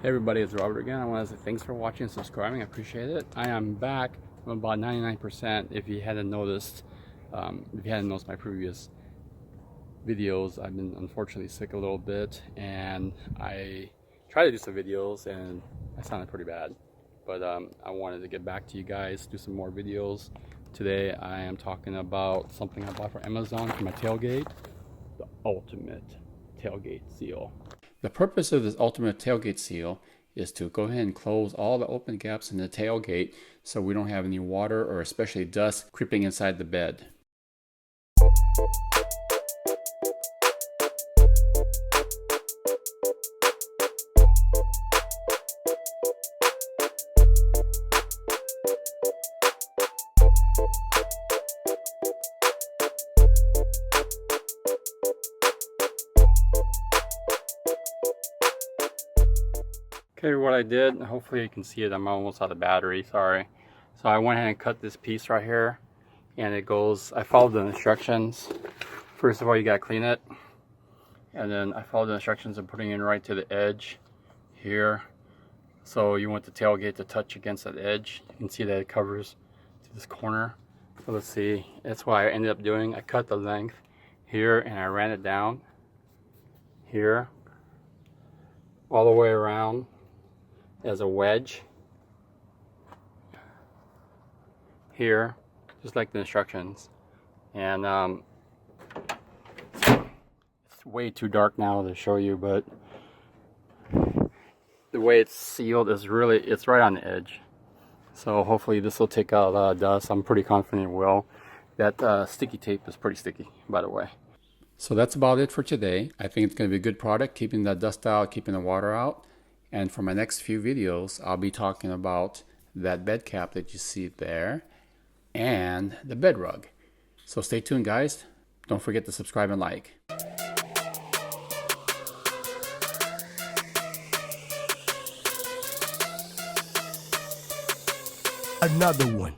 Hey everybody, it's Robert again. I want to say thanks for watching and subscribing. I appreciate it. I am back from about 99%. If you hadn't noticed my previous videos, I've been unfortunately sick a little bit, and I tried to do some videos and I sounded pretty bad. But I wanted to get back to you guys, do some more videos. Today I am talking about something I bought from Amazon for my tailgate, the ultimate tailgate seal. The purpose of this ultimate tailgate seal is to go ahead and close all the open gaps in the tailgate so we don't have any water or especially dust creeping inside the bed. Okay, what I did, hopefully you can see it, I'm almost out of battery, sorry. So I went ahead and cut this piece right here, and it goes, I followed the instructions. First of all, you gotta clean it, and then I followed the instructions of putting it right to the edge here. So you want the tailgate to touch against that edge. You can see that it covers to this corner. So let's see, that's what I ended up doing. I cut the length here and I ran it down here all the way around as a wedge here, just like the instructions. And it's way too dark now to show you, but the way it's sealed is really, it's right on the edge. So hopefully this will take out a lot of dust. I'm pretty confident it will. That sticky tape is pretty sticky, by the way. So that's about it for today. I think it's going to be a good product, keeping the dust out, keeping the water out. And for my next few videos, I'll be talking about that bed cap that you see there and the bed rug. So stay tuned, guys. Don't forget to subscribe and like. Another one.